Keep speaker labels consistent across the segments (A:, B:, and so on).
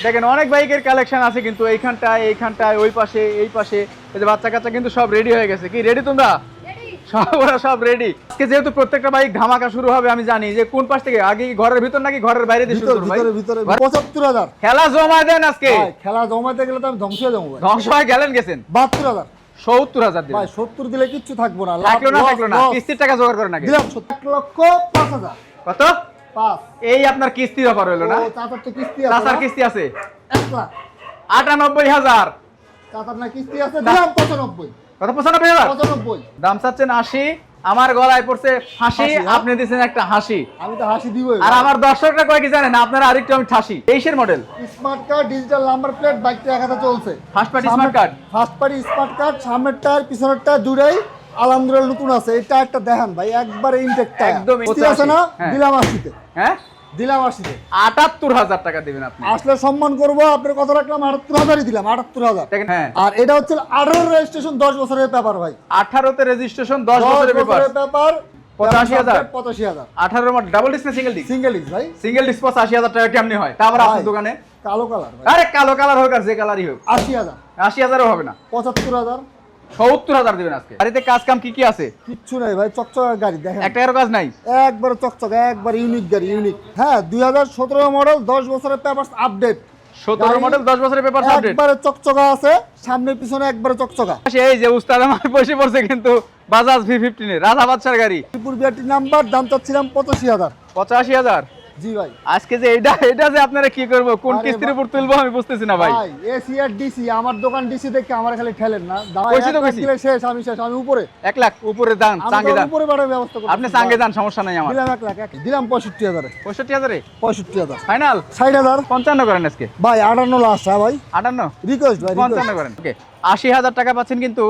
A: দেখেন অনেক বাইকের কালেকশন আছে কিন্তু এইখানটায় ওই পাশে এই পাশে এই যে বাচ্চা কাচ্চা কিন্তু সব রেডি হয়ে গেছে। কি রেডি তোমরা? সব রেডি। আজকে যেহেতু প্রত্যেকটা বাইক ধামাকা শুরু হবে, আমি জানি যে কোন পাশ থেকে আগে, ঘরের ভিতর নাকি ঘরের বাইরে দিয়ে শুরু করব ভাই?
B: ভিতরে ৭৫,০০০
A: খেলা জমা দেন আজকে।
B: ভাই খেলা জমাতে গেলে তো আমি ধ্বংস হয়ে যাবো ভাই।
A: ধ্বংস হয়ে গেছেন
B: ৭২,০০০
A: ৭০,০০০ দিন
B: ভাই। ৭০ দিলে কিচ্ছু থাকবো না,
A: থাকলো না কিস্তির টাকা জোগাড় করেন নাকি?
B: দিলাম ১,৫০,০০০।
A: কত?
B: ৫।
A: এই আপনার কিস্তির অফার হলো না?
B: ও চাচার তো কিস্তি আছে।
A: চাচার কিস্তি আছে
B: ১,০০,০০০।
A: ৯৮,০০০।
B: চাচার না কিস্তি আছে, দিলাম ৯৫।
A: কত? ৯৫,০০০।
B: ৯৫।
A: দাম চাচ্ছেন ৮০, আমার গলায় পড়ছে ফাঁসি, আপনি দিচ্ছেন একটা হাসি।
B: আমি তো হাসি দিবই।
A: আর আমার দর্শকরা কয় কি জানেন, আপনারা আরেকটু আমি ঠাসি। ২৩ এর model
B: smart card, digital number plate, বাইকটা এক হাতে চলছে।
A: First party smart card.
B: First party smart card, সামনের টায়ার পিছনের টায়ার দুটাই আলহামদুলিল্লাহ নতুন আছে। এই টায়ারটা দেখেন ভাই, একবারে ইনটেক টায়ার।
A: একদম
B: কিস্তি আছে না?
A: হ্যাঁ।
B: দিলাম ৮০-তে।
A: হ্যাঁ,
B: দিলাম ৮০-তে।
A: ৭৮,০০০ টাকা দিবেন আপনি।
B: আসলে সম্মান করবো, আপনার কথা রাখলাম, ৭৮,০০০-ই দিলাম। ৭৮,০০০।
A: দেখেন, হ্যাঁ।
B: আর এটা হচ্ছে 18 রেজিস্ট্রেশন, 10 বছরের পেপার ভাই।
A: 18 তে রেজিস্ট্রেশন, 10 বছরের পেপার। ৮৫,০০০।
B: ৮৫,০০০।
A: 18 মডেল, ডাবল ডিস্ক না সিঙ্গেল ডিস্ক?
B: সিঙ্গেল ডিস্ক ভাই।
A: সিঙ্গেল ডিস্ক ৮৫,০০০ টাকা কেমনে হয়? তারপর আপনার
B: ভাই,
A: দোকানে
B: কালো কালার ভাই।
A: আরে কালো কালার হোক আর যে কালারই হোক,
B: ৮০,০০০।
A: ৮০,০০০ও হবে না,
B: ৭৫,০০০।
A: ৭০,০০০ দিবেন আজকে। গাড়িতে কাজ কাম কি কি আছে?
B: কিচ্ছু নাই ভাই, চকচকা গাড়ি দেখেন।
A: একটা এরও কাজ নাই?
B: একবার চকচকা, একবার ইউনিক গাড়ি, ইউনিক। হ্যাঁ, 2017 মডেল, 10 বছরের পেপারস আপডেট।
A: 17 মডেল, 10 বছরের পেপার আপডেট।
B: একবারে চকচকা আছে, সামনে পিছনে একবারে চকচকা।
A: এই যে উস্তাদ আমার বসে পড়ছে কিন্তু বাজাজ V15 এর রাধা বাদশার গাড়ি।
B: ত্রিপুর বিআরটি নাম্বার, দাম চাচ্ছিলাম ৮৫,০০০।
A: ৮৫,০০০।
B: জি ভাই।
A: আজকে যে এটা যে আপনারা কি করবো, কোন কিস্তির উপর তুলবো আমি বুঝতেছি না ভাই।
B: ভাই এসি আর ডিসি, আমার দোকান ডিসি দেখে আমার খালি ঠেলেন না।
A: কইছি তো কইছি।
B: শেষ, আমি শেষ, আমি উপরে।
A: 1 লাখ উপরে দান, চাঙ্গে দান।
B: উপরে বাড়ার ব্যবস্থা করব।
A: আপনি চাঙ্গে দান, সমস্যা নাই আমার।
B: দিলাম 1 লাখ, দিলাম 65,০০০।
A: 65,০০০
B: 65,০০০
A: ফাইনাল।
B: ৬০,০০০।
A: 55 করেন আজকে
B: ভাই 58 লাস্ট। হ্যাঁ ভাই,
A: 58
B: রিকোয়েস্ট ভাই,
A: 55 করেন। ওকে, ৮০,০০০ টাকা পাচ্ছেন কিন্তু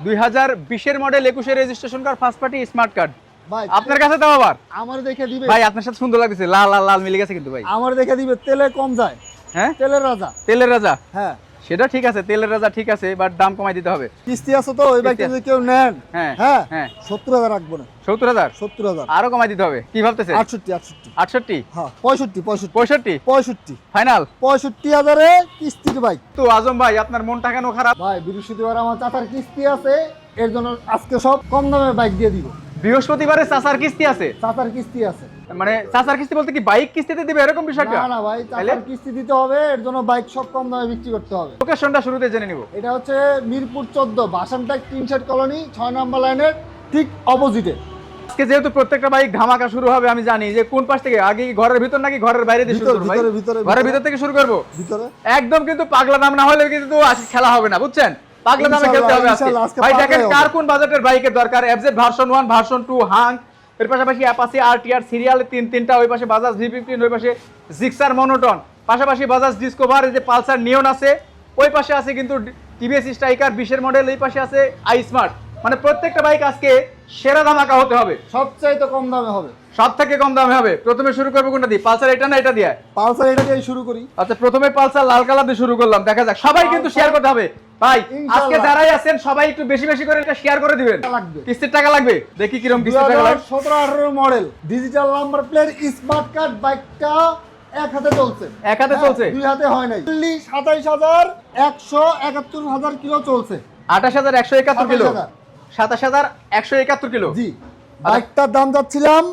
A: 2020 এর মডেল, 21 এর রেজিস্ট্রেশন কার, ফার্স্ট পার্টি স্মার্ট কার্ড
B: ভাই
A: আপনার কাছে দাও। আবার
B: আমার দেখে দিবে
A: ভাই, আপনার সাথে সুন্দর লাগতেছে, লাল লাল লাল মিলে গেছে কিন্তু ভাই।
B: আমার দেখে দিবে, তেলে কম যায়।
A: হ্যাঁ,
B: তেলের রাজা।
A: তেলের রাজা।
B: হ্যাঁ,
A: সেটা ঠিক আছে, তেলের রাজা ঠিক আছে, বাট দাম কমাই দিতে হবে।
B: কিস্তি আছে তো, ওই বাইকটা যদি কেউ নেন,
A: হ্যাঁ
B: হ্যাঁ
A: হ্যাঁ,
B: ৭০,০০০ রাখবো না।
A: ৭০,০০০
B: ৭০,০০০।
A: আরো কমাই দিতে হবে। কি ভাবতেছেন?
B: ৬৮।
A: ৬৮?
B: হ্যাঁ, 65
A: 65 ফাইনাল।
B: 65,০০০ কিস্তির বাইক।
A: তো আজম ভাই, আপনার মনটা কেন খারাপ?
B: ভাই বৃহস্পতিবার আমার চাচার কিস্তি আছে, এর জন্য আজকে সব কম দামে বাইক দিয়ে দিব।
A: বৃহস্পতিবারে চাচার কিস্তি আছে?
B: চাচার কিস্তি আছে
A: মানে চাচার কিস্তি বলতে কি বাইক কিস্তিতে দিবে এরকম বিষয়টা?
B: না ভাই, চাচার কিস্তি দিতে হবে, এর জন্য বাইক সব কম দামে বিক্রি করতে হবে।
A: লোকেশনটা শুরুতে জেনে নিব।
B: এটা হচ্ছে মিরপুর 14 বাসানটাক টিনশেড কলোনি 6 নম্বর লাইনের ঠিক অপোজিটে।
A: আজকে যেহেতু প্রত্যেকটা বাইক ধামাকা শুরু হবে, আমি জানি যে কোন পাশ থেকে আগে, ঘরের ভিতর নাকি ঘরের বাইরে দিয়ে শুরু করব ভাই? ঘরের ভিতর থেকে শুরু করব।
B: ভিতরে
A: একদম কিন্তু পাগলা দাম না হলে কিন্তু আজকে খেলা হবে না, বুঝছেন? পাগলা দামে খেলতে হবে আজকে। ভাই দেখেন কার কোন বাজেটের বাইকের দরকার। এফজেড ভার্সন 1, ভার্সন 2, হাং, এর পাশাপাশি অ্যাপাচি আরটিআর সিরিয়াল তিনটা, ওই পাশে বাজাজ V15, ওই পাশে জিক্সার মনোটন, পাশাপাশি বাজাজ ডিসকভার, এই যে পালসার নিয়ন আছে, ওই পাশে আছে কিন্তু টিভিএস স্ট্রাইকার 20 এর মডেল, এই পাশে আছে আই স্মার্ট। মানে প্রত্যেকটা বাইক আজকে সেরা ধামাকা হতে হবে,
B: সবচাইতে কম দামে হবে,
A: সব থেকে কম দামে হবে। প্রথমে শুরু করবো কোনটা দিয়ে? পালসার এটা না এটা দিয়ে?
B: পালসার এটা দিয়ে শুরু করি।
A: আচ্ছা, প্রথমে পালসার লাল কালার দিয়ে শুরু করলাম, দেখা যাক। সবাই কিন্তু শেয়ার করতে হবে ভাই, আজকে যারাই আছেন সবাই একটু বেশি বেশি করে এটা শেয়ার করে দিবেন। কিস্তির টাকা লাগবে, দেখি কিরকম কিস্তির টাকা লাগবে।
B: 17-18 model, digital number plate, smart card, বাইকটা এক হাতে চলছে।
A: এক হাতে চলছে?
B: দুই হাতে হয় নাই। 27,171 কিলো চলছে।
A: 28,171 কিলো, 27,171 কিলো।
B: জি, বাইকটার দাম যাচ্ছিলাম।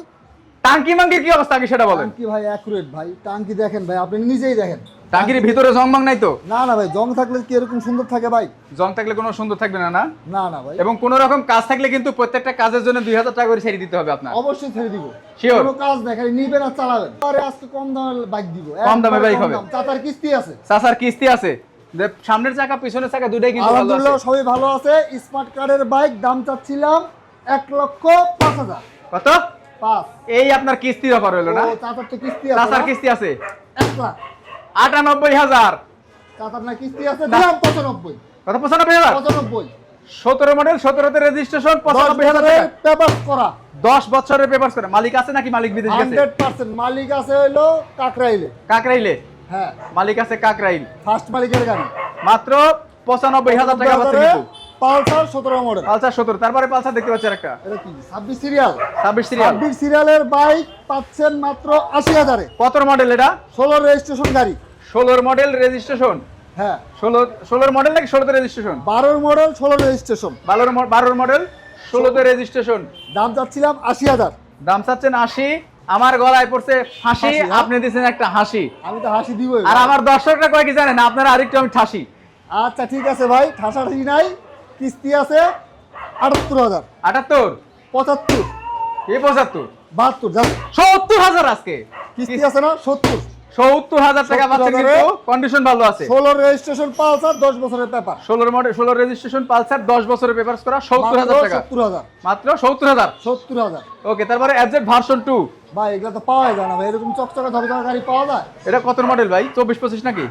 A: টাঙ্কি মাঙ্কির কি অবস্থা আগে সেটা বলেন।
B: টাঙ্কি ভাই অ্যাকুরেট ভাই, টাঙ্কি দেখেন ভাই, আপনি নিজেই দেখেন।
A: টাঙ্কির ভিতরে জংমাং নাই তো?
B: না ভাই, জং থাকলে কি এরকম সুন্দর থাকে ভাই?
A: জং থাকলে কোনো সুন্দর থাকবে না। না
B: না ভাই।
A: এবং কোন রকম কাজ থাকলে কিন্তু প্রত্যেকটা কাজের জন্য 2,000 টাকা করে ছেড়ে দিতে হবে আপনার।
B: অবশ্যই ছেড়ে দিব।
A: Sure?
B: কোনো কাজ দেখেন, নিবেন আর চালাবেন। আরে আজকে কম দামে বাইক দিব,
A: কম দামে বাইক হবে।
B: চাচার কিস্তি আছে।
A: চাচার কিস্তি আছে, সামনের চাকা পিছনের চাকা দুটাই কিন্তু ভালো আছে।
B: আলহামদুলিল্লাহ সবই ভালো আছে। স্মার্ট কার্ডের বাইক, দাম চাচ্ছিলাম 1,05,000।
A: কত?
B: 5।
A: এই আপনার কিস্তির অফার হলো না?
B: চাচার তো কিস্তি আছে।
A: চাচার কিস্তি আছে
B: 1 লাখ।
A: 98,000।
B: চাচার না কিস্তি আছে, দিলাম 95।
A: কত? 95,000?
B: 95।
A: 17 মডেল, 17 তে রেজিস্ট্রেশন, 95,000 টাকা।
B: পেপারস করা।
A: 10 বছরের পেপারস করে। মালিক আছে নাকি মালিক বিদেশ গেছে?
B: 100% মালিক আছে হলো কাকরাইলে।
A: কাকরাইলে?
B: হ্যাঁ,
A: মালিক আছে কাকরাইল।
B: ফার্স্ট মালিকের গাড়ি।
A: মাত্র 95,000 টাকা পাচ্ছে কিন্তু।
B: Pulsar 17 model.
A: পালসার 17, তারপরে পালসার দেখতে পাচ্ছেন একটা
B: এটা কি 26 সিরিয়াল?
A: 26 সিরিয়াল।
B: 26 সিরিয়ালের বাইক পাচ্ছেন মাত্র 80,000 এ।
A: কত মডেল এটা?
B: 16 রেজিস্ট্রেশন গাড়ি।
A: 16 মডেল রেজিস্ট্রেশন।
B: হ্যাঁ
A: 16 মডেল নাকি 16 তে রেজিস্ট্রেশন?
B: 12 model 16 registration.
A: 12 মডেল 16 তে রেজিস্ট্রেশন।
B: দাম চাচ্ছিলাম 80,000।
A: দাম চাচ্ছেন 80, আমার গলায় পড়ছে ফাঁসি,
B: হাসি, হ্যাঁ?
A: আপনি দিচ্ছেন একটা হাসি।
B: আমি তো হাসি দিবই।
A: আর আমার দর্শকরা কয় কি জানেন, আপনারা আরেকটু আমি ঠাসি।
B: আচ্ছা ঠিক আছে ভাই, ঠাসাঠাসি নাই। কিস্তি আছে 78,000।
A: 78,
B: 75,
A: এই 75,
B: 72 জাস্ট।
A: 70,000 আজকে
B: কিস্তি আছে না 70।
A: 70,000 টাকা পাচ্ছেন,
B: 70,000
A: কিন্তু কন্ডিশন ভালো আছে।
B: 16 রেজিস্ট্রেশন পালসার 10 বছরের পেপার।
A: 16 মডেল 16 রেজিস্ট্রেশন পালসার 10 বছরের পেপারস করা 70,000 টাকা।
B: 70,000।
A: মাত্র 70,000।
B: 70,000।
A: ওকে, তারপরে এফজেড ভার্সন 2।
B: ভাই এগুলো তো পাওয়া যায় না ভাই, এরকম চকচকে ধকধকে গাড়ি পাওয়া যায়?
A: এটা কত মডেল ভাই? 24-25 নাকি?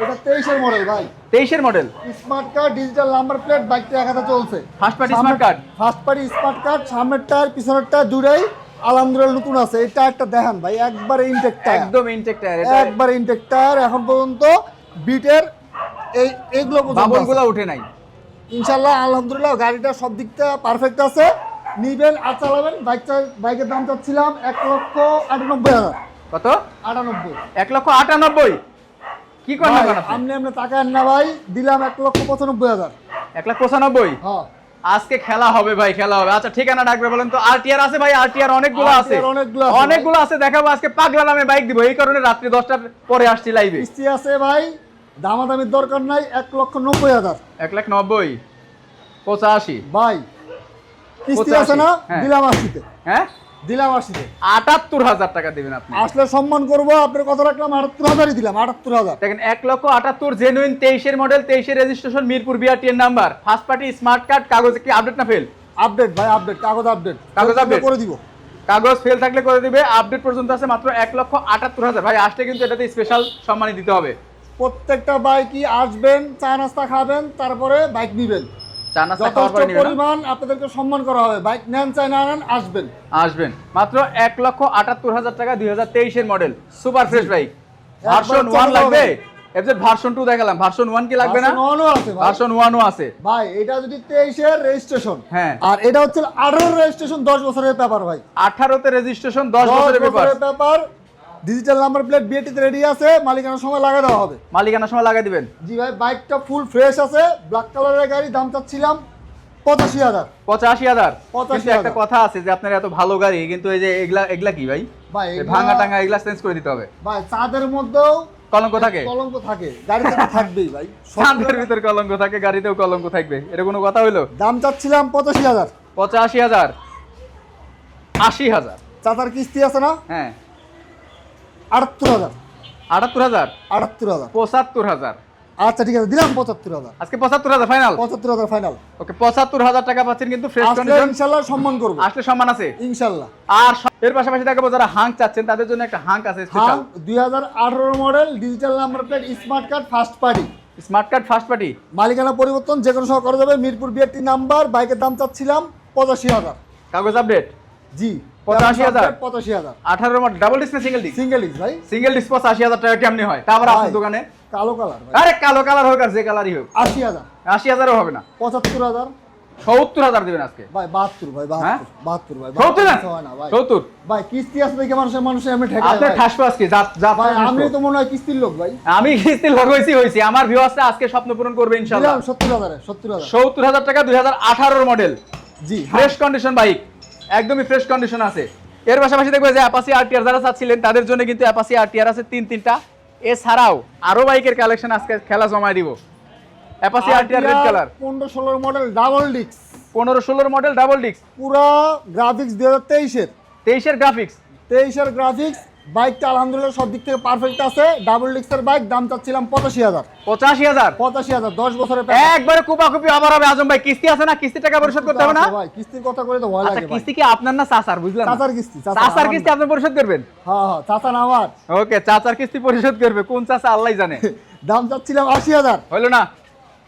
B: এটা 23 এর মডেল ভাই।
A: 23 এর model.
B: Smart card, digital number plate, বাইকটা এক হাতে চলছে।
A: First party smart card.
B: First party smart card, সামনের টায়ার পিছনের টায়ার দুটাই আলহামদুলিল্লাহ নতুন আছে। এই টায়ারটা দেখেন ভাই, একবারে ইনটেক টায়ার,
A: একদম ইনটেক টায়ার। এটা
B: একবারে ইনটেক টায়ার। এখন পর্যন্ত বিটের এইগুলো
A: বাবলগুলো উঠে নাই।
B: ইনশাআল্লাহ আলহামদুলিল্লাহ গাড়িটা সব দিকটা পারফেক্ট আছে। নিবেন আর চালাবেন। বাইকের দাম চাচ্ছিলাম 1,98,000।
A: কত?
B: 98।
A: 1,98,000? কি করেন
B: ভাই,
A: না আপনি?
B: আপনি তাকান না ভাই, দিলাম 1,95,000।
A: 1,95,000?
B: হ্যাঁ
A: আজকে খেলা হবে ভাই, খেলা হবে। আচ্ছা ঠিকানা ডাকবে বলেন তো। আরটিআর আছে ভাই? আরটিআর অনেকগুলো আছে,
B: RTR অনেকগুলো আছে
A: অনেকগুলো আছে। দেখাবো আজকে, পাগলা নামে বাইক দিব, এই কারণে রাত্রি 10টার পরে আসছি লাইভে।
B: কিস্তি আছে ভাই, দামাদামির দরকার নাই। 1,90,000।
A: 1,90,000, 85,
B: ভাই কিস্তি
A: 85,
B: আছে না?
A: হ্যাঁ।
B: দিলাম 80-তে।
A: হ্যাঁ,
B: দিলাম 80-তে।
A: 78,000 টাকা দিবেন আপনি।
B: আসলে সম্মান করবো, আপনার কথা রাখলাম। 78,000-ই দিলাম, 78,000।
A: দেখেন 1,78,000 জেনুইন 23 এর মডেল, 23 এর রেজিস্ট্রেশন, মিরপুর বিআরটি এর number, first party smart card. কাগজ কি আপডেট না ফেল?
B: আপডেট ভাই, আপডেট, কাগজ আপডেট।
A: কাগজ update?
B: করে দিব।
A: কাগজ ফেল থাকলে করে দিবে। আপডেট পর্যন্ত আছে। মাত্র 1,78,000 ভাই। আসলে কিন্তু এটাতে স্পেশাল সম্মানই দিতে হবে।
B: প্রত্যেকটা বাইকই আসবেন, চা নাস্তা খাবেন, তারপরে বাইক নিবেন।
A: চা নাস্তা খাওয়ার
B: যথেষ্ট
A: পরে নিবেন না?
B: পরিমাণ আপনাদেরকে সম্মান করা হবে। বাইক নেন চাই না নেন, আসবেন।
A: আসবেন। মাত্র 1,78,000 টাকা, 2023 এর model, super fresh bike. Version 1 লাগবে? এফজেড ভার্সন 2 দেখালাম, ভার্সন 1 কি লাগবে না?
B: ভার্সন 1 ও আছে ভাই।
A: ভার্সন 1 ও আছে
B: ভাই এটা যদি 23 এর রেজিস্ট্রেশন,
A: হ্যাঁ,
B: আর এটা হচ্ছে 18 রেজিস্ট্রেশন, 10 বছরের পেপার ভাই।
A: 18 তে রেজিস্ট্রেশন, 10 বছরের paper.
B: Paper, digital number plate BAT তে রেডি আছে। মালিকানার সময় লাগা দেওয়া হবে।
A: মালিকানার সময় লাগাই দিবেন।
B: জি ভাই, বাইকটা ফুল ফ্রেশ আছে। ব্ল্যাক কালারের গাড়ি, দাম চাচ্ছিলাম 85,000।
A: 85,000?
B: 85,000
A: কিন্তু একটা কথা আছে যে আপনার এত ভালো গাড়ি, কিন্তু এই যে এগুলা কি ভাই?
B: ভাই
A: এই ভাঙা টাঙ্গা এগুলা চেঞ্জ করে দিতে হবে।
B: ভাই চাঁদের মধ্যেও
A: কলঙ্ক থাকে?
B: কলঙ্ক থাকে, গাড়িতে তো থাকবেই ভাই।
A: চাঁদের ভিতর কলঙ্ক থাকে, গাড়িতেও কলঙ্ক থাকবে, এটা কোনো কথা হইলো?
B: দাম চাচ্ছিলাম 85,000।
A: 85,000? 80,000?
B: চাচার কিস্তি আছে না?
A: হ্যাঁ।
B: 78,000।
A: 78,000?
B: 78,000।
A: 75,000?
B: আচ্ছা ঠিক আছে, দিলাম 75,000।
A: আজকে 75,000 ফাইনাল?
B: 75,000 ফাইনাল।
A: ওকে, 75,000 টাকা পাচ্ছেন কিন্তু ফ্রেশ
B: আসলে
A: কন্ডিশন।
B: ইনশাআল্লাহ সম্মান করব।
A: আসলে সম্মান আছে
B: ইনশাআল্লাহ।
A: আর এর পাশাপাশি দেখাবো যারা হাঙ্ক চাচ্ছেন তাদের জন্য একটা হাঙ্ক আছে special.
B: 2018 model, digital number plate, smart card, first party.
A: Smart card first party.
B: মালিকানা পরিবর্তন যে কোনো সময় করা যাবে। Mirpur BRT number. বাইকের দাম চাচ্ছিলাম 85,000।
A: কাগজ আপডেট?
B: জি
A: 85,000?
B: 85,000।
A: 18 মডেল, ডাবল ডিস্ক না সিঙ্গেল ডিস্ক?
B: সিঙ্গেল ডিস্ক ভাই।
A: সিঙ্গেল ডিস্ক 85,000 টাকা কেমনে হয়? তা আবার
B: ভাই,
A: আপনার দোকানে
B: কালো কালার ভাই।
A: আরে কালো কালার হোক আর যে কালারই হোক,
B: 80,000।
A: 80,000ও হবে না।
B: 75,000।
A: 70,000 দিবেন আজকে
B: ভাই 72 ভাই,
A: হ্যাঁ?
B: 72 ভাই।
A: 70 না?
B: হয় না ভাই।
A: 70?
B: ভাই কিস্তি আছে দেখে মানুষের এমনি ঠেকায়
A: আপনার
B: ভাই।
A: ঠাসপো আজকে যা
B: ভাই আমি তো মনে হয় কিস্তির লোক ভাই।
A: আমি কিস্তি হইছি। আমার ভিউয়ার্সরা আজকে স্বপ্ন পূরণ করবে ইনশাআল্লাহ।
B: দিলাম 70,000 70,000।
A: 70,000 টাকা, 2018 মডেল,
B: জি
A: ফ্রেশ কন্ডিশন বাইক, একদমই ফ্রেশ কন্ডিশন আছে। এর পাশাপাশি দেখবে যে অ্যাপাচি আরটিআর যারা চাচ্ছিলেন তাদের জন্য কিন্তু অ্যাপাচি আরটিআর আছে 3-3টা। এছাড়াও আরো বাইকের কালেকশন আজকে খেলা জমায় দিব। Apache RTR red colour,
B: 15-16 model, double disc,
A: 15-16 model, double disc,
B: পুরা গ্রাফিক্স 2023 এর।
A: 23 এর গ্রাফিক্স।
B: 23 এর গ্রাফিক্স। বাইকটা আলহামদুলিল্লাহ সব দিক থেকে পারফেক্ট আছে। ডাবল ডিস্কের বাইক, দাম চাচ্ছিলাম 85,000।
A: 85,000?
B: 85,000, 10 বছরের
A: একবারে কুপাকুপি আবার হবে। আজম ভাই কিস্তি আছে না? কিস্তি টাকা পরিশোধ করতে হবে না?
B: ভাই কিস্তির কথা করে তো ভয়
A: আচ্ছা
B: লাগে ভাই।
A: কিস্তি কি আপনার না চাচার? বুঝলাম না।
B: চাচার কিস্তি,
A: চাচার কিস্তি আপনি পরিশোধ করবেন?
B: হ্যাঁ হ্যাঁ, চাচা না আমার।
A: ওকে, চাচার কিস্তি পরিশোধ করবে। কোন চাচা আল্লাহই জানে।
B: দাম চাচ্ছিলাম 80,000।
A: হইলো না?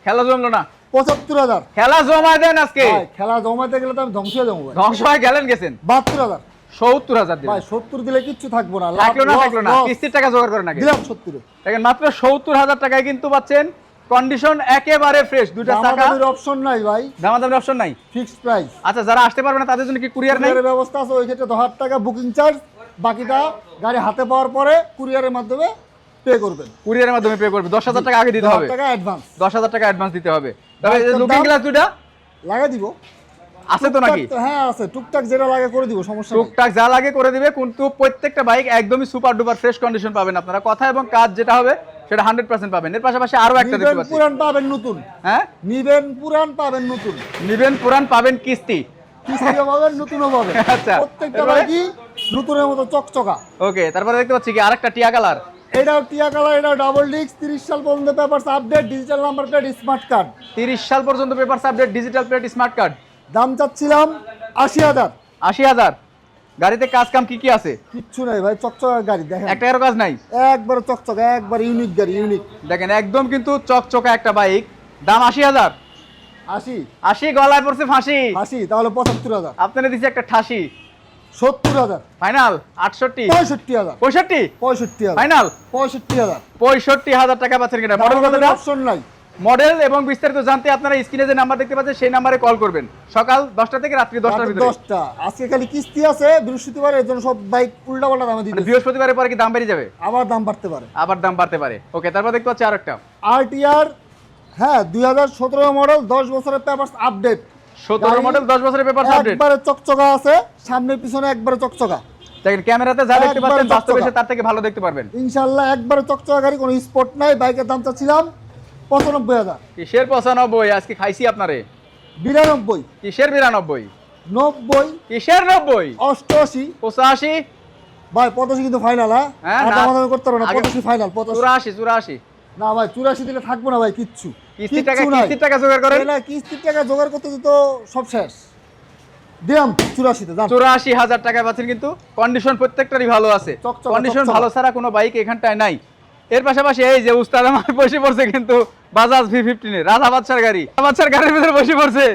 A: খেলা জমলো না?
B: 75,000।
A: খেলা জমায় দেন আজকে।
B: ভাই খেলা জমাতে গেলে তো আমি ধ্বংস হয়ে যাবো ভাই।
A: ধ্বংস হয়ে গেছেন।
B: 72,000।
A: 70,000 দিবেন?
B: ভাই 70 দিলে কিচ্ছু থাকবো না।
A: থাকলো না, কিস্তির টাকা জোগাড় করেন আগে।
B: দিলাম 70।
A: দেখেন মাত্র 70,000 টাকায় কিন্তু পাচ্ছেন কন্ডিশন একেবারে ফ্রেশ, দুইটা চাকা।
B: দামাদামির অপশন নাই ভাই,
A: দামাদামির অপশন নাই।
B: Fixed price.
A: আচ্ছা যারা আসতে পারবে না তাদের জন্য কি কুরিয়ার নাই?
B: কুরিয়ারের ব্যবস্থা আছে, ওই ক্ষেত্রে 10,000 টাকা বুকিং চার্জ, বাকিটা গাড়ি হাতে পাওয়ার পরে কুরিয়ারের মাধ্যমে পে করবেন,
A: কুরিয়ারের মাধ্যমে পে করবে। 10,000 টাকা আগে দিতে হবে, 10,000 টাকা অ্যাডভান্স দিতে হবে। তবে লুকিং গ্লাস দুইটা
B: লাগা দিব
A: আছে তো নাকি?
B: হ্যাঁ আছে, টুকটাক যেটা লাগে করে দিব, সমস্যা নেই।
A: টুকটাক যা লাগে করে দিবে, কিন্তু প্রত্যেকটা বাইক একদমই সুপার ডুপার ফ্রেশ কন্ডিশন পাবেন আপনারা। কথা এবং কাজ যেটা হবে সেটা 100% পাবেন। এর পাশাপাশি আরো একটা দেখতে পাচ্ছি,
B: পুরান পাবেন নতুন।
A: হ্যাঁ,
B: নিবেন পুরান পাবেন নতুন,
A: নিবেন পুরান পাবেন কিস্তি,
B: কিস্তিও পাবেন নতুনও পাবেন।
A: আচ্ছা,
B: প্রত্যেকটা বাইকই নতুনের মতো চকচকা।
A: ওকে, তারপরে দেখতে পাচ্ছি কি আরেকটা টিয়া কালার।
B: এটাও টিয়া কালার, এটাও ডাবল ডিস্ক, 30 সাল পর্যন্ত papers update, digital number plate, smart card.
A: 30 সাল পর্যন্ত papers update, digital plate, smart card.
B: দাম চাচ্ছিলাম 80,000।
A: 80,000। গাড়িতে কাজ কাম কি কি আছে?
B: কিচ্ছু নাই ভাই, চকচকা গাড়ি দেখেন,
A: একটা কাজ নাই,
B: একবার চকচকা, একবার ইউনিক গাড়ি, ইউনিক।
A: দেখেন একদম কিন্তু চকচকা একটা বাইক। দাম 80,000।
B: 80
A: 80 গলায় পড়ছে ফাঁসি।
B: 80 তাহলে 75,000।
A: আপনারা দিচ্ছে একটা ঠাসি।
B: 70,000
A: ফাইনাল 68।
B: 65,000
A: 65
B: 65,000
A: ফাইনাল
B: 65,000
A: 65,000 টাকা পাচ্ছেন কিনা? মডেল কতটা?
B: অপশন নাই।
A: মডেল এবং বিস্তারিত জানতে আপনারা স্ক্রিনে যে নাম্বার দেখতে পাচ্ছেন সেই নাম্বারে কল করবেন, সকাল 10টা থেকে রাত্রি 10টার ভিতরে।
B: 10টা আজকে খালি কিস্তি আছে, বৃহস্পতিবার, এর জন্য সব বাইক উল্টাপাল্টা দামে দিতে,
A: বৃহস্পতিবারের পরে কি দাম বেড়ে যাবে?
B: আবার দাম বাড়তে পারে,
A: আবার দাম বাড়তে পারে। ওকে, তারপর দেখতে পাচ্ছি আরেকটা
B: আরটিআর। হ্যাঁ 2017 মডেল, 10 বছরের পেপারস আপডেট।
A: 17 মডেল, 10 বছরের পেপারস আপডেট।
B: একবারে চকচকা আছে, সামনে পিছনে একবারে চকচকা।
A: দেখেন ক্যামেরাতে যা দেখতে
B: একবারে
A: পাচ্ছেন বাস্তবে
B: চকচকা।
A: এসে তার থেকে ভালো দেখতে পারবেন।
B: ইনশাআল্লাহ একবারে চকচকা গাড়ি, কোনো স্পট নাই। বাইকের দাম চাচ্ছিলাম 95,000।
A: কিসের 95? আজকে খাইছি আপনারে।
B: 92,
A: কিসের 92?
B: 90,
A: কিসের 90?
B: 88,
A: 85?
B: ভাই 85 কিন্তু ফাইনাল।
A: হ্যাঁ,
B: হ্যাঁ
A: না।
B: দামাদামি করতে পারবো না,
A: আগে-
B: 85 ফাইনাল।
A: 84, 84।
B: না ভাই 84 দিলে থাকবো না ভাই, কিচ্ছু
A: কিস্তির টাকা,
B: কিচ্ছু নাই।
A: কিস্তির টাকা জোগাড় করেন।
B: এই না, কিস্তির টাকা জোগাড় করতে তো সব শেষ। দিলাম 84 তে দাম।
A: 84,000 টাকা পাচ্ছেন, কিন্তু কন্ডিশন প্রত্যেকটারই ভালো আছে।
B: চকচকা,
A: কন্ডিশন
B: চকচকা।
A: ভালো ছাড়া কোনো বাইক এখানটায় নাই। এর পাশাপাশি এই যে উস্তাদ আমার বসে পড়ছে কিন্তু বাজাজ V15 এর রাজা বাদশার গাড়ি, বাদশার গাড়ির ভিতরে বসে পড়ছে।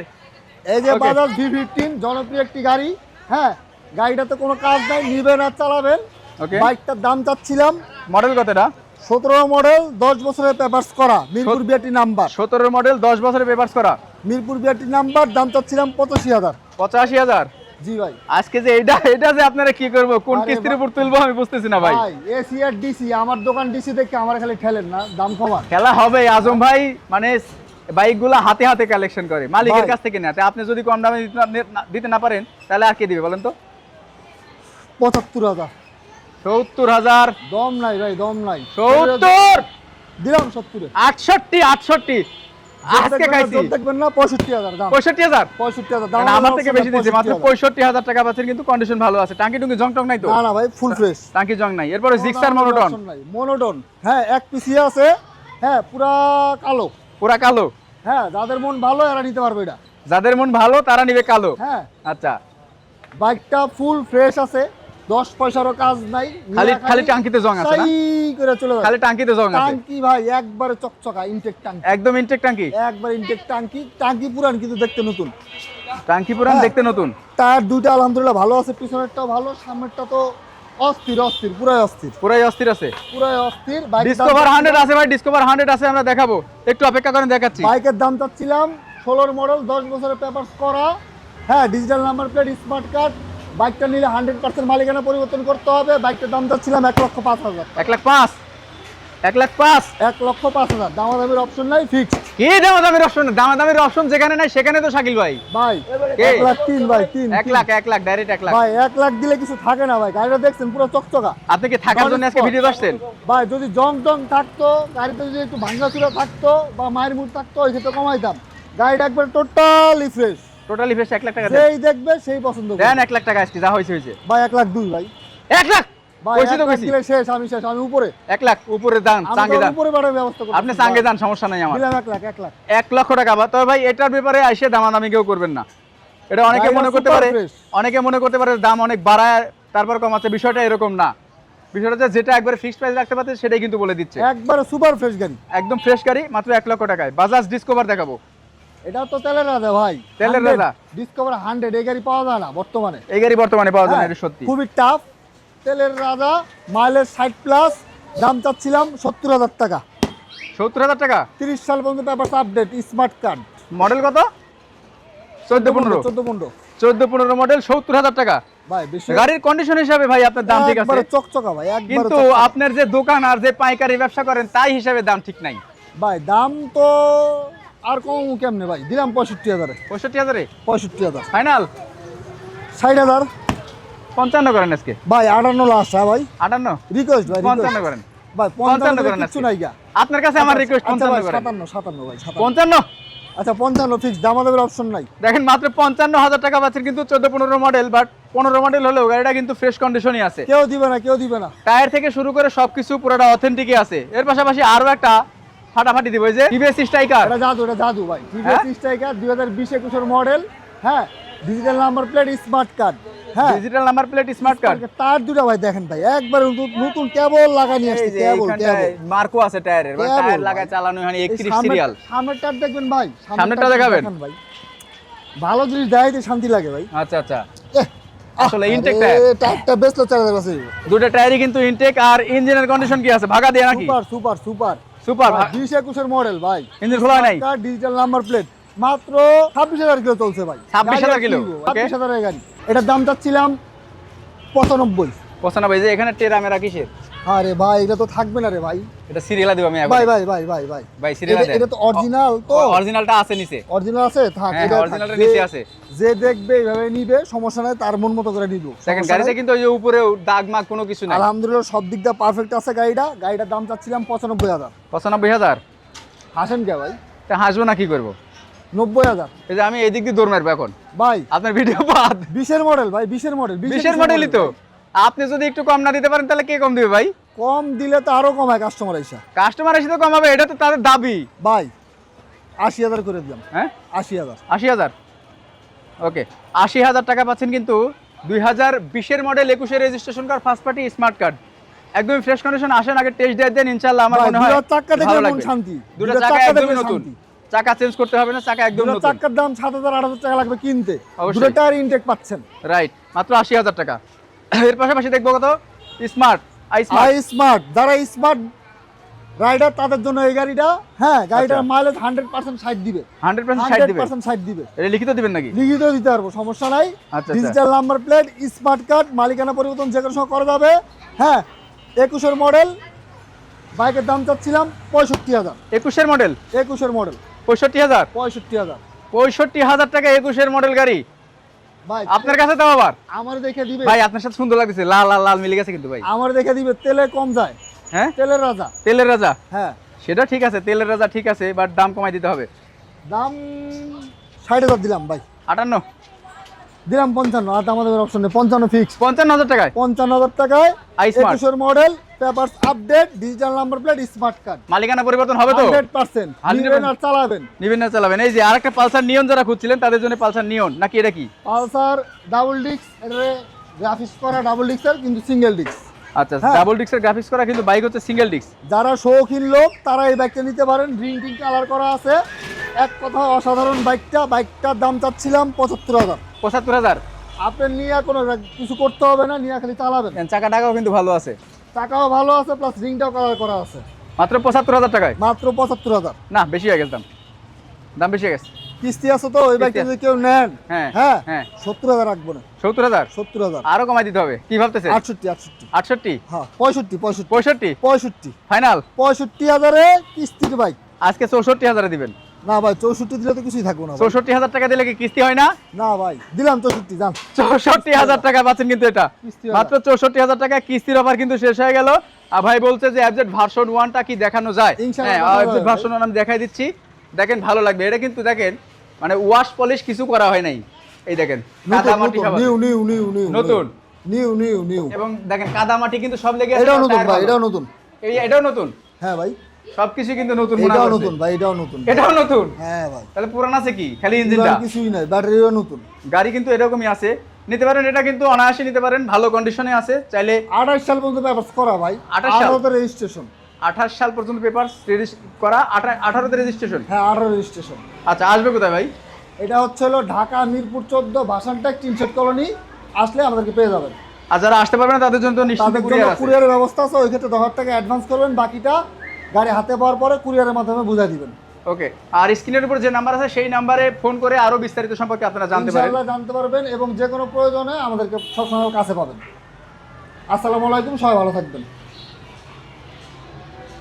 B: এই যে
A: Okay.
B: বাজাজ V15 জনপ্রিয় একটি গাড়ি। হ্যাঁ গাড়িটাতে কোনো কাজ নাই, নিবেন আর চালাবেন।
A: ওকে,
B: বাইকটার দাম চাচ্ছিলাম
A: মডেল কতটা?
B: 17 মডেল, 10 বছরের পেপারস করা, মিরপুর বিআরটি নাম্বার।
A: 17 মডেল, 10 বছরের পেপারস করা,
B: মিরপুর বিআরটি নাম্বার। দাম চাচ্ছিলাম 85,000।
A: 85,000।
B: জি ভাই।
A: আজকে যে এটা যে আপনারা কি করবো, কোন
B: আরে
A: কিস্তির
B: বা-
A: উপর তুলবো আমি বুঝতেছি না ভাই।
B: ভাই এসি আর ডিসি, আমার দোকান ডিসি দেখে আমার খালি ঠেলেন না, দাম কমান।
A: খেলা হবে। আজম ভাই মানে বাইকগুলো হাতে হাতে কালেকশন করে, মালিকের
B: ভাই।
A: কাছ থেকে না। তা আপনি যদি কম দামে দিতে না পারেন তাহলে আর কে দিবে বলেন তো?
B: 75,000।
A: 70,000।
B: দম নাই ভাই, দম নাই।
A: 70,
B: দিলাম 70।
A: 68, 68। আজকে খাইছি
B: দেখবেন না, 65,000 দাম।
A: 65,000।
B: 65,000 দাম।
A: মানে আমার থেকে বেশি দিচ্ছে, মাত্র 65,000 টাকা পাচ্ছেন, কিন্তু কন্ডিশন ভালো আছে। টাঙ্কি টুঙ্কি জং টং নাই তো?
B: না না ভাই, ফুল ফ্রেশ।
A: টাঙ্কি জং নাই। এরপরে জিক্সার মনোটন,
B: মনোটন। হ্যাঁ এক পিসি আছে। হ্যাঁ পুরা কালো।
A: পুরা কালো।
B: হ্যাঁ যাদের মন ভালো এরা নিতে পারবে এটা।
A: যাদের মন ভালো তারা নিবে কালো।
B: হ্যাঁ
A: আচ্ছা,
B: বাইকটা ফুল ফ্রেশ আছে, 10 পয়সারও কাজ নাই।
A: খালি খালি টাঙ্কিতে জং আছে না?
B: সাই করে চলে যাবে।
A: খালি টাঙ্কিতে জং আছে।
B: টাঙ্কি ভাই একবারে চকচকা, ইনটেক টাঙ্কি,
A: একদম ইনটেক টাঙ্কি।
B: একবার ইনটেক টাঙ্কি। টাঙ্কি পুরান কিন্তু দেখতে নতুন।
A: টাঙ্কি পুরান,
B: হ্যাঁ।
A: দেখতে নতুন।
B: টায়ার দুইটা আলহামদুলিল্লাহ ভালো আছে, পিছনেরটাও ভালো, সামনেরটা তো অস্থির অস্থির, পুরাই অস্থির,
A: পুরাই অস্থির আছে।
B: পুরাই অস্থির। বাইকের দাম
A: ডিসকভার 100
B: চাচ্ছিলাম-
A: আছে ভাই, ডিসকভার 100 আছে, আমরা দেখাবো। একটু অপেক্ষা করেন, দেখাচ্ছি।
B: বাইকের দাম চাচ্ছিলাম 16 মডেল, 10 বছরের পেপারস করা। হ্যাঁ digital number plate, smart card. বাইকটা নিলে 100% মালিকানা পরিবর্তন করতে হবে। বাইকটার দাম চাচ্ছিলাম 1,05,000।
A: 1,05,000। 1,05,000।
B: 1,05,000 দামাদামির অপশন নাই, ফিক্সড।
A: কি দামাদামির অপশন? দামাদামির অপশন যেখানে নাই সেখানে তো শাকিল ভাই।
B: ভাই
A: কে?
B: 1,03,000 ভাই,
A: 1 লাখ, 1 লাখ ডাইরেক্ট 1 লাখ।
B: ভাই 1 লাখ দিলে কিছু থাকে না ভাই। গাড়িটা দেখছেন পুরো চকচকা।
A: আপনি কি থাকার জন্য আজকে ভিডিও আসছেন?
B: ভাই যদি জং জং থাকতো, গাড়িতে যদি একটু ভাঙাচুরা থাকতো বা মায়ের মুড থাকতো, ওই ক্ষেত্রে কমাইতাম। গাড়িটা একবার totally fresh.
A: Totally face 1 lakh টাকা দেন।
B: যেই দেখবে সেই পছন্দ করবে।
A: দেন 1 লাখ টাকা আজকে যা হয়েছে হয়েছে।
B: ভাই 1,02,000 ভাই।
A: 1 লাখ
B: ভাই
A: কইছি
B: 1
A: তো
B: লাখ
A: কইছি।
B: দিলে শেষ, আমি শেষ, আমি উপরে।
A: 1 লাখ উপরে দান,
B: আমি
A: চাঙ্গে
B: তো
A: দান।
B: উপরে বাড়ার ব্যবস্থা করব।
A: আপনি চাঙ্গে দান, সমস্যা নাই আমার।
B: দিলাম 1 লাখ, 1 লাখ।
A: 1 লক্ষ টাকা। তবে ভাই এটার ব্যাপারে আইসে দামাদামি কেউ করবেন না। এটা অনেকে
B: গাড়িটা
A: মনে করতে
B: super
A: পারে,
B: fresh।
A: অনেকে মনে করতে পারে দাম অনেক বাড়ায় তারপর কমাচ্ছে। বিষয়টা এরকম না। বিষয়টা হচ্ছে যেটা একবারে ফিক্সড প্রাইস রাখতে পারছে সেটাই কিন্তু বলে দিচ্ছে।
B: একবারে সুপার ফ্রেশ গাড়ি।
A: একদম ফ্রেশ গাড়ি, মাত্র 1 লক্ষ টাকায়। বাজাজ ডিসকভার দেখাবো।
B: এটা তো তেলের রাজা ভাই।
A: তেলের
B: 100
A: রাজা।
B: ডিসকভার 100 এই গাড়ি পাওয়া যায় না বর্তমানে।
A: এই গাড়ি বর্তমানে পাওয়া যায় না,
B: হ্যাঁ,
A: এটা সত্যি।
B: খুবই টাফ। তেলের রাজা, মাইলেজ 60 প্লাস। দাম চাচ্ছিলাম 70,000 টাকা।
A: 70,000 টাকা।
B: 30 সাল পর্যন্ত papers update, smart card.
A: Model কত? 14-15।
B: 14-15।
A: 14-15 মডেল, 70,000 টাকা।
B: ভাই বেশি
A: গাড়ির কন্ডিশন হিসাবে ভাই আপনার দাম ঠিক আছে,
B: একবারে চকচকা ভাই, একবারে
A: কিন্তু
B: চকচকা।
A: আপনার যে দোকান আর যে পাইকারি ব্যবসা করেন তাই হিসাবে দাম ঠিক নাই।
B: ভাই দাম তো আর কম কেমনে ভাই, দিলাম 65,000
A: 65,000
B: 65,000
A: ফাইনাল,
B: 60,000
A: 55 করেন আজকে
B: ভাই, 58 লাস্ট। হ্যাঁ ভাই
A: 58
B: রিকোয়েস্ট ভাই,
A: 55 করেন,
B: ভাই
A: 55
B: 55
A: করেন
B: কিছু
A: আজকে।
B: নাই গা।
A: আপনার কাছে আমার রিকোয়েস্ট
B: আচ্ছা ভাই
A: 55 করেন,
B: 57 ভাই 57।
A: 55
B: আচ্ছা 55 ফিক্স, দামাদামের অপশন নাই।
A: দেখেন মাত্র 55,000 টাকা পাচ্ছেন, কিন্তু 14-15 মডেল, বাট 15 মডেল হলেও গাড়িটা কিন্তু ফ্রেশ কন্ডিশনই আছে,
B: কেউ দিবে না, কেউ দিবে না।
A: টায়ার থেকে শুরু করে সবকিছু পুরোটা অথেন্টিকই আছে। এর পাশাপাশি আরো একটা ফাটাফাটি দিব, এই যে টিভিএস স্ট্রাইকার।
B: এটা জাদু, এটা জাদু ভাই।
A: হ্যাঁ?
B: টিভিএস স্ট্রাইকার 2020-21 মডেল, হ্যাঁ, digital number plate, smart card, হ্যাঁ,
A: digital number plate, smart card.
B: তার দুটো ভাই দেখেন ভাই, একবার নতুন কেবল লাগানি
A: এই
B: আসছে,
A: যে
B: কেবল
A: এইখানটায় মার্কো আছে টায়ারের, মানে
B: কেবল
A: টায়ার
B: ভাই।
A: লাগায় চালানো হয়
B: এই
A: 31 সিরিয়াল।
B: সামনের টায়ার দেখবেন ভাই,
A: সামনেরটা
B: টায়ার
A: দেখাবেন?
B: দেখেন ভাই, ভালো জিনিস শান্তি লাগে ভাই।
A: আচ্ছা আচ্ছা,
B: এহ,
A: আসলে
B: আরে,
A: ইনটেক টায়ার,
B: টায়ারটা বেচলো 4,000 আছে।
A: দুটো টায়ারই কিন্তু ইনটেক। আর ইঞ্জিনের কন্ডিশন কি আছে, ভাগা দিয়ে নাকি?
B: Super super super
A: super,
B: 20-21 model ভাই,
A: ইঞ্জিন খোলা হয় নাই?
B: ডিজিটাল নাম্বার প্লেট, মাত্র 26,000 কিলো চলছে ভাই।
A: 26,000 কিলো,
B: 26,000 এর গাড়ি। এটার দাম চাচ্ছিলাম 95।
A: 95। যে এখানে টেরা মেরা কিসের?
B: আরে ভাই এটা তো থাকবে না রে ভাই।
A: এটা সিরিয়াল দিব আমি
B: ভাই
A: একবার।
B: ভাই ভাই ভাই ভাই
A: ভাই সিরিয়াল
B: এটা তো অরিজিনাল, তো
A: অরিজিনালটা আছে নিচে।
B: অরিজিনাল আছে, থাক।
A: হ্যাঁ,
B: এটা থাক।
A: অরিজিনালটা নিচে আছে।
B: যে দেখবে এইভাবে নিবে, সমস্যা নাই, তার মন মতো করে নিব।
A: সেকেন্ড গাড়িতে কিন্তু ওই যে উপরেও দাগ মাগ কোনো কিছু নাই।
B: আলহামদুলিল্লাহ সব দিক দিয়ে পারফেক্ট আছে গাড়িটা। গাড়িটার দাম চাচ্ছিলাম 95,000।
A: 95,000।
B: হাসেন কে ভাই?
A: তা হাসবো না, কি করবো?
B: 90,000
A: এই যে আমি এই দিক দিয়ে দৌড় মারবো এখন,
B: ভাই।
A: আপনার ভিডিও বাদ।
B: 20-এর মডেল ভাই, 20-এর মডেল,
A: 20-এর মডেলই তো। আপনি যদি একটু কম না দিতে পারেন তাহলে কে কম দিবে ভাই?
B: কম দিলে তো আরো কমায় কাস্টমার এসে।
A: কাস্টমার এসে তো কমাবে, এটা তো তাদের দাবি।
B: ভাই 80,000 করে দিলাম।
A: হ্যাঁ
B: 80,000।
A: 80,000। ওকে, 80,000 টাকা পাচ্ছেন, কিন্তু 2020-এর মডেল, 21-এর রেজিস্ট্রেশন কার, ফার্স্ট পার্টি স্মার্ট কার্ড, একদমই ফ্রেশ কন্ডিশন। আসেন আগে টেস্ট ড্রাইভ দেন, ইনশাআল্লাহ আমার মনে হয়
B: দুটো চাক্কা দেখলে
A: ভালো
B: মন
A: লাগবে।
B: শান্তি।
A: দুটো
B: দুটো
A: চাকা
B: চাক্কা
A: একদমই
B: দেখলে
A: নতুন,
B: শান্তি।
A: চাকা চেঞ্জ করতে হবে না, চাকা একদম
B: দুটো
A: নতুন।
B: চাক্কার দাম 7,000-8,000 টাকা লাগবে কিনতে,
A: অবশ্যই।
B: দুটো টায়ার ইনটেক পাচ্ছেন।
A: রাইট, মাত্র 80,000 টাকা। এর পাশাপাশি দেখবো কত স্মার্ট আই
B: আই স্মার্ট, যারা স্মার্ট রাইডার তাদের জন্য এই গাড়িটা। হ্যাঁ, গাড়িটার মাইলেজ 100% 60 দিবে,
A: 100% 60 দিবে।
B: 100% 60 দিবে।
A: এটা লিখিত দিবেন নাকি?
B: লিখিত দিতে পারবো, সমস্যা নাই।
A: আচ্ছা।
B: Digital number plate, smart card, মালিকানা পরিবর্তন যে কোনো সময় করা যাবে। হ্যাঁ, 21-এর মডেল, বাইকের দাম চাচ্ছিলাম 65,000।
A: 21-এর মডেল,
B: 21-এর মডেল
A: 65,000।
B: 65,000
A: 65,000 টাকা 21-এর মডেল গাড়ি
B: ভাই।
A: আপনার কাছে দাও আবার?
B: আমার দেখে দিবে
A: ভাই আপনার সাথে সুন্দর লাগতেছে, লাল লাল লাল মিলে গেছে কিন্তু ভাই।
B: আমার দেখে দিবে, তেলে কম যায়।
A: হ্যাঁ,
B: তেলের রাজা।
A: তেলের রাজা,
B: হ্যাঁ,
A: সেটা ঠিক আছে, তেলের রাজা ঠিক আছে, বাট দাম কমাই দিতে হবে।
B: দাম 60,000 দিলাম ভাই,
A: 58।
B: দিলাম 55। আর আমাদের অপশন নেই, 55 ফিক্স।
A: 55,000 টাকায়
B: 55,000 টাকায়
A: আই স্মার্ট,
B: 21-এর model, papers update, digital number plate, smart card,
A: মালিকানা পরিবর্তন হবে তো?
B: 100%
A: 100%
B: নিবেন আর চালাবেন।
A: নিবেন না চালাবেন। এই যে আরেকটা পালসার নিয়ন যারা খুঁজছিলেন তাদের জন্য পালসার নিয়ন, নাকি এটা কি?
B: পালসার ডাবল ডিস্ক, এটারে গ্রাফিক্স করা ডাবল ডিস্কের, কিন্তু সিঙ্গেল ডিস্ক।
A: আচ্ছা,
B: হ্যাঁ।
A: ডাবল ডিস্কের গ্রাফিক্স করা, কিন্তু বাইক হচ্ছে সিঙ্গেল ডিস্ক।
B: যারা শৌখিন লোক তারা এই বাইকটা নিতে পারেন। গ্রিন টিন কালার করা আছে, এক কথা অসাধারণ বাইকটা। বাইকটার দাম চাচ্ছিলাম 75,000।
A: 75,000।
B: আপনার নিয়ে কোনো কিছু করতে হবে না, নিয়ে খালি চালাবেন।
A: চাকা টাকাও কিন্তু ভালো আছে,
B: টাকাও ভালো আছে, প্লাস রিংটাও কালার করা আছে।
A: মাত্র 75,000 টাকায়।
B: মাত্র 75,000।
A: না, বেশি হয়ে গেছে দাম বেশি হয়ে গেছে।
B: কিস্তি আছে তো, এই বাইকটা
A: কিস্তি
B: যদি কেউ নেন,
A: হ্যাঁ
B: হ্যাঁ
A: হ্যাঁ,
B: 70,000 রাখবো না।
A: 70,000।
B: 70,000
A: আরো কমাই দিতে হবে, কি ভাবতেছে?
B: 68।
A: 68,
B: হ্যাঁ, 65
A: 65 ফাইনাল।
B: 65,000-এ কিস্তির বাইক।
A: আজকে 64,000 দিবেন?
B: না ভাই, 64 দিলে তো কিছুই থাকবো না ভাই।
A: 64,000 টাকা দিলে কি কিস্তি হয় না?
B: না ভাই, দিলাম 64, জান।
A: 64,000 টাকা পাচ্ছেন কিন্তু এটা
B: কিস্তি হয় না।
A: মাত্র 64,000 টাকা। কিস্তির অফার কিন্তু শেষ হয়ে গেল। আর ভাই বলছে যে এফজেড ভার্সন 1টা কি দেখানো যায়?
B: ইনশাআল্লাহ
A: হ্যাঁ,
B: দেখানো
A: এফজেড
B: যাবে
A: ভার্সন 1 আমি দেখাই দিচ্ছি, দেখেন ভালো লাগবে। এটা কিন্তু দেখেন মানে ওয়াশ পলিশ কিছু করা হয় নাই, এই দেখেন কাদামাটি সব আছে।
B: নিউ
A: নতুন।
B: নিউ।
A: এবং দেখেন কাদামাটি কিন্তু সব লেগে আছে।
B: এটাও নতুন
A: টায়ার
B: ভাই,
A: ভালো।
B: এটাও নতুন।
A: এটাও নতুন।
B: হ্যাঁ ভাই,
A: সবকিছু কিন্তু নতুন মনে
B: এটাও
A: হচ্ছে।
B: নতুন ভাই, এটাও নতুন।
A: এটাও নতুন।
B: হ্যাঁ ভাই,
A: তাহলে পুরান আছে কি? খালি ইঞ্জিনটা।
B: কিছুই নাই, ব্যাটারিও নতুন।
A: গাড়ি কিন্তু এরকমই আছে, নিতে পারেন। এটা কিন্তু অনায়াসে নিতে পারেন, ভালো কন্ডিশনে আছে। চাইলে
B: 28 সাল পর্যন্ত পেপারস করা ভাই।
A: 28 সাল?
B: 18তে রেজিস্ট্রেশন।
A: 28 সাল পর্যন্ত পেপার করা, 18তে রেজিস্ট্রেশন।
B: হ্যাঁ, 18 রেজিস্ট্রেশন।
A: আচ্ছা, আসবে কোথায় ভাই?
B: এটা হচ্ছে হলো ঢাকা মিরপুর 14 ভাসানটেক টিনশেড কলোনি। আসলে আমাদেরকে পেয়ে যাবেন।
A: আর যারা আসতে পারবে না তাদের জন্য তো নিশ্চিত
B: তাদের জন্য
A: কুরিয়ার আছে।
B: কুরিয়ারের ব্যবস্থা আছে। ওই ক্ষেত্রে 10,000 টাকা অ্যাডভান্স করবেন, বাকিটা গাড়ি হাতে পাওয়ার পরে কুরিয়ারের মাধ্যমে বুঝাই দিবেন।
A: ওকে, আর স্ক্রিনের উপর যে নাম্বার আছে সেই নাম্বারে ফোন করে আরো বিস্তারিত সম্পর্কে আপনারা জানতে পারেন।
B: ইনশাআল্লাহ জানতে পারবেন এবং যে কোনো প্রয়োজনে আমাদেরকে সবসময় কাছে পাবেন। আসসালামু আলাইকুম, সবাই ভালো থাকবেন।